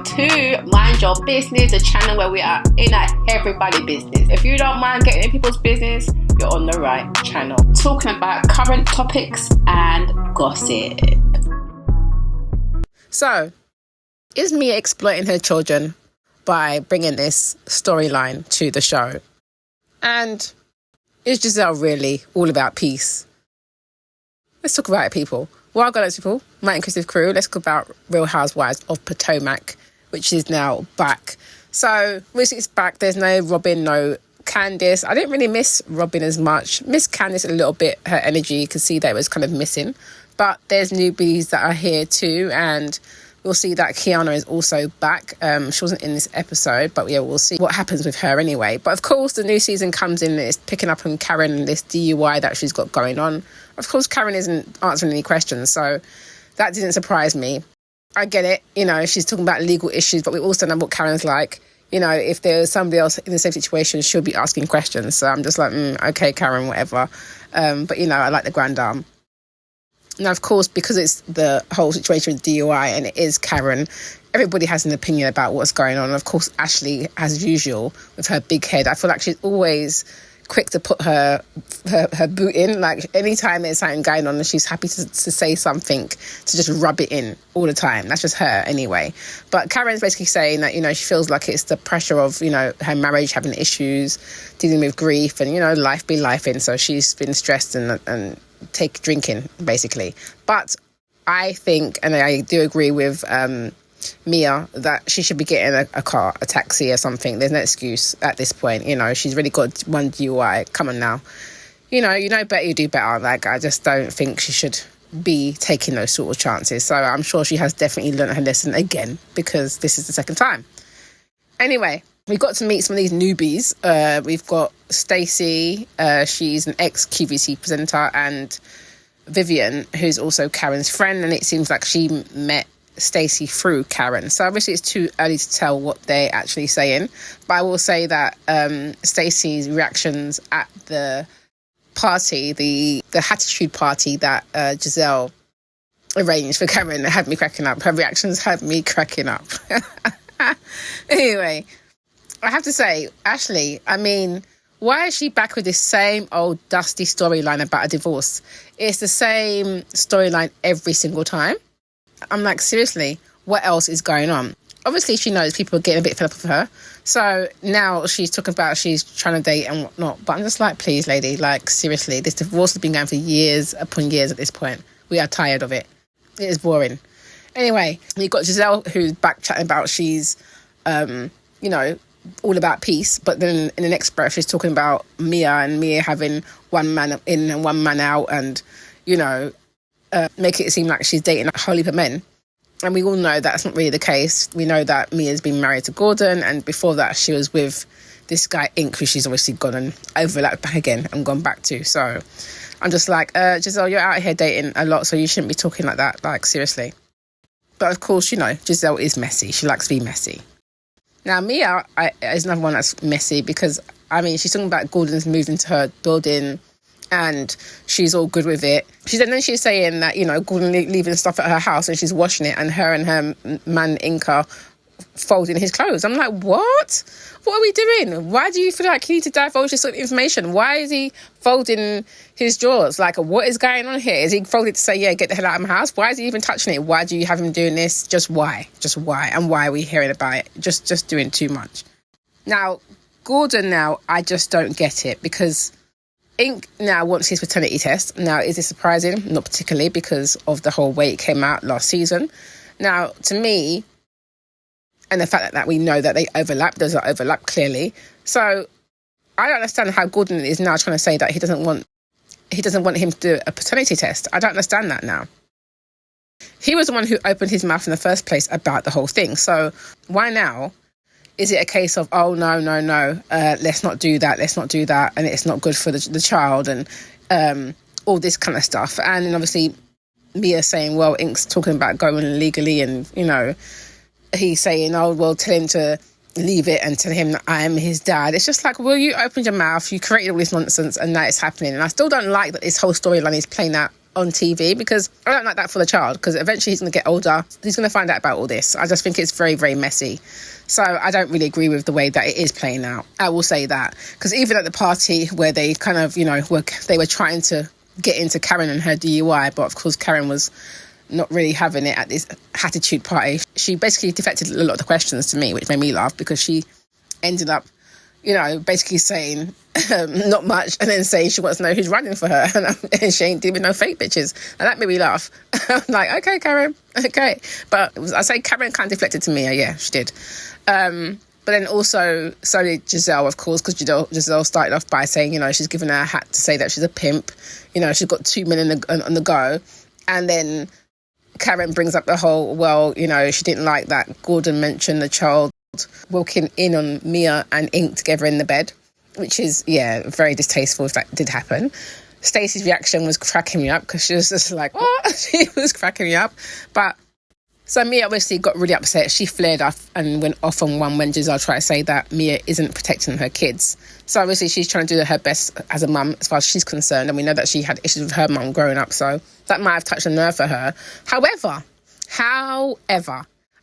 welcome to Mind Your Business, a channel where we are in everybody's business. If you don't mind getting in people's business, you're on the right channel. Talking about current topics and gossip. So, is Mia exploiting her children by bringing this storyline to the show? And is Gizelle really all about peace? Let's talk about it, people. Well, guys, people, my inclusive crew, let's talk about Real Housewives of Potomac, which is now back. So, which is back. There's no Robin, no Candice. I didn't really miss Robin as much. Miss Candice a little bit. Her energy, you could see that it was kind of missing. But there's newbies that are here too, and we'll see that Kiana is also back. She wasn't in this episode, but yeah, we'll see what happens with her anyway. But of course, the new season comes in and it's picking up on Karen and this DUI that she's got going on. Of course, Karen isn't answering any questions, so that didn't surprise me. I get it, you know, she's talking about legal issues, but we also know what Karen's like. You know, if there's somebody else in the same situation, she'll be asking questions. So I'm just like, okay, Karen, whatever. But, you know, I like the grand arm. Now, of course, because it's the whole situation with DUI and it is Karen, everybody has an opinion about what's going on. And of course, Ashley, as usual, with her big head, I feel like she's always quick to put her boot in. Like, anytime there's something going on, she's happy to say something, to just rub it in all the time. That's just her anyway. But Karen's basically saying that, you know, she feels like it's the pressure of, you know, her marriage, having issues, dealing with grief and, you know, life be lifing. So she's been stressed and take drinking, basically. But I think, and I do agree with Mia, that she should be getting a car, a taxi or something. There's no excuse at this point. You know, she's really got one DUI. Come on now. You know better, you do better. Like, I just don't think she should be taking those sort of chances. So I'm sure she has definitely learned her lesson again, because this is the second time. Anyway, we got to meet some of these newbies. We've got Stacey, she's an ex-QVC presenter, and Vivian, who's also Karen's friend, and it seems like she met Stacey through Karen. So obviously it's too early to tell what they're actually saying, but I will say that Stacey's reactions at the party, the Hatitude party that Gizelle arranged for Karen, had me cracking up. Her reactions had me cracking up. Anyway, I have to say, Ashley, I mean, why is she back with this same old dusty storyline about a divorce? It's the same storyline every single time. I'm like, seriously, what else is going on? Obviously, she knows people are getting a bit fed up with her. So now she's talking about she's trying to date and whatnot. But I'm just like, please, lady, like, seriously, this divorce has been going for years upon years at this point. We are tired of it. It is boring. Anyway, you've got Gizelle, who's back chatting about she's, you know, all about peace. But then in the next breath, she's talking about Mia and Mia having one man in and one man out, and, you know, make it seem like she's dating a whole heap of men. And we all know that's not really the case. We know that Mia's been married to Gordon, and before that she was with this guy Ink, who she's obviously gone and overlapped back again and gone back to. So I'm just like, Gizelle, you're out here dating a lot, so you shouldn't be talking like that. Like, seriously. But of course, you know, Gizelle is messy. She likes to be messy. Now, Mia is another one that's messy, because, I mean, she's talking about Gordon's moved into her building and she's all good with it. Then she's saying that, you know, Gordon leaving stuff at her house and she's washing it, and her man Inca folding his clothes. I'm like, what? What are we doing? Why do you feel like you need to divulge this sort of information? Why is he folding his drawers? Like, what is going on here? Is he folded to say, yeah, get the hell out of my house? Why is he even touching it? Why do you have him doing this? Just why? Just why? And why are we hearing about it? Just doing too much. Now, Gordon now, I just don't get it, because Ink now wants his paternity test. Now, is this surprising? Not particularly, because of the whole way it came out last season. Now, to me, and the fact that we know that they overlap, there's an overlap clearly. So I don't understand how Gordon is now trying to say that he doesn't want him to do a paternity test. I don't understand that now. He was the one who opened his mouth in the first place about the whole thing. So why now is it a case of, oh, no, let's not do that, and it's not good for the child, and all this kind of stuff. And then obviously Mia saying, well, Ink's talking about going illegally, and, you know, he's saying, oh, well, tell him to leave it and tell him that I am his dad. It's just like, well, you opened your mouth, you created all this nonsense, and now it's happening. And I still don't like that this whole storyline is playing out on TV, because I don't like that for the child, because eventually he's going to get older. He's going to find out about all this. I just think it's very, very messy. So I don't really agree with the way that it is playing out. I will say that. Because even at the party where they kind of, they were trying to get into Karen and her DUI, but of course Karen was not really having it at this attitude party. She basically deflected a lot of the questions to me, which made me laugh, because she ended up, basically saying not much, and then saying she wants to know who's running for her, and she ain't dealing with no fake bitches. And that made me laugh. I'm like, okay, Karen, okay. But I say Karen kind of deflected to me. Yeah, she did. But then also, so did Gizelle, of course, because Gizelle started off by saying, she's given her a hat to say that she's a pimp. She's got 2 million on the go. And then Karen brings up the whole, she didn't like that Gordon mentioned the child walking in on Mia and Ink together in the bed, which is, very distasteful if that did happen. Stacey's reaction was cracking me up, because she was just like, what? She was cracking me up. But so Mia obviously got really upset. She flared off and went off on one when Gizelle tried to say that Mia isn't protecting her kids. So obviously she's trying to do her best as a mum as far as she's concerned. And we know that she had issues with her mum growing up. So that might have touched a nerve for her. However,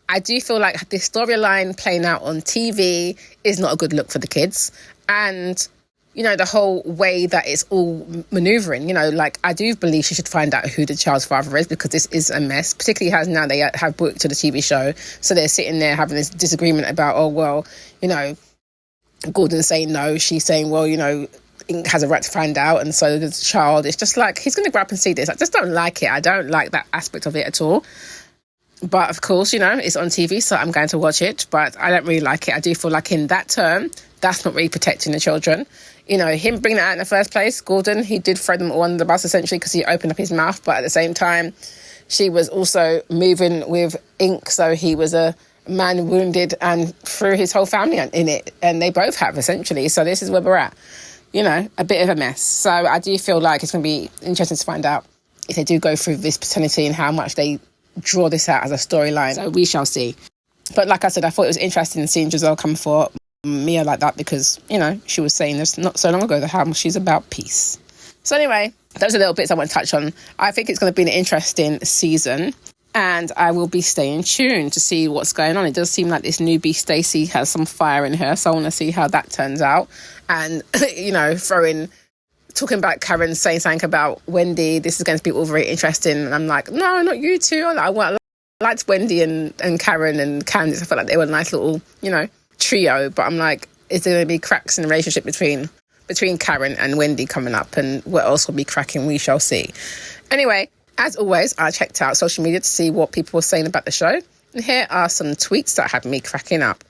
I do feel like this storyline playing out on TV is not a good look for the kids. And the whole way that it's all manoeuvring, I do believe she should find out who the child's father is, because this is a mess, particularly as now they have booked to the TV show. So they're sitting there having this disagreement about, Gordon saying no, she's saying, Ink has a right to find out, and so the child. It's just like, he's going to grow up and see this. I just don't like it. I don't like that aspect of it at all. But of course, it's on TV, so I'm going to watch it. But I don't really like it. I do feel like in that term, that's not really protecting the children. Him bringing it out in the first place, Gordon, he did throw them all under the bus, essentially, because he opened up his mouth. But at the same time, she was also moving with Ink, so he was a man wounded and threw his whole family in it. And they both have, essentially. So this is where we're at. A bit of a mess. So I do feel like it's going to be interesting to find out if they do go through this paternity and how much they draw this out as a storyline. So we shall see. But like I said, I thought it was interesting seeing Gizelle come for Mia like that, because, she was saying this not so long ago that how she's about peace. So anyway, those are little bits I want to touch on. I think it's going to be an interesting season, and I will be staying tuned to see what's going on. It does seem like this newbie Stacey has some fire in her, so I want to see how that turns out. And, talking about Karen saying something about Wendy, this is going to be all very interesting. And I'm like, no, not you two. I liked Wendy and Karen and Candice. I felt like they were a nice little, trio. But I'm like, is there going to be cracks in the relationship between Karen and Wendy coming up? And what else will be cracking? We shall see. Anyway, as always, I checked out social media to see what people were saying about the show. And here are some tweets that had me cracking up.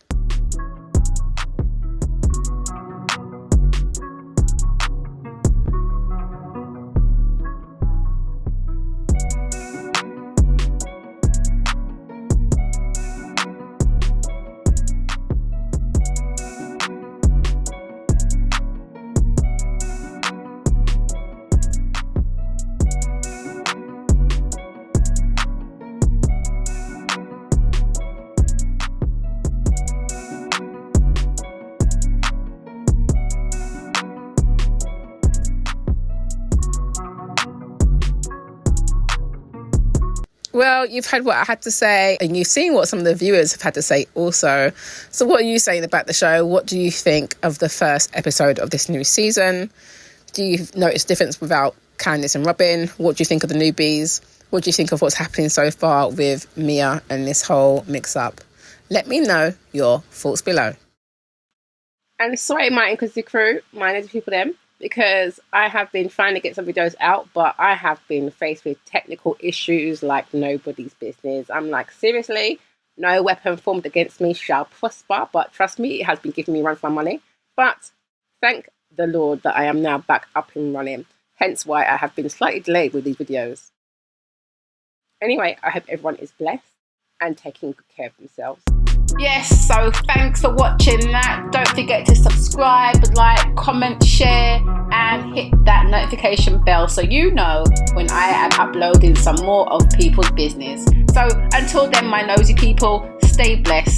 Well, you've heard what I had to say, and you've seen what some of the viewers have had to say also. So what are you saying about the show? What do you think of the first episode of this new season? Do you notice difference without Candice and Robin? What do you think of the newbies? What do you think of what's happening so far with Mia and this whole mix-up? Let me know your thoughts below. And sorry, my Inquisitive crew, my native people them, because I have been trying to get some videos out, but I have been faced with technical issues like nobody's business. I'm like, seriously? No weapon formed against me shall prosper, but trust me, it has been giving me a run for my money. But thank the Lord that I am now back up and running, hence why I have been slightly delayed with these videos. Anyway, I hope everyone is blessed and taking good care of themselves. Yes, so thanks for watching that. Don't forget to subscribe, like, comment, share, and hit that notification bell so you know when I am uploading some more of people's business. So until then, my nosy people, stay blessed.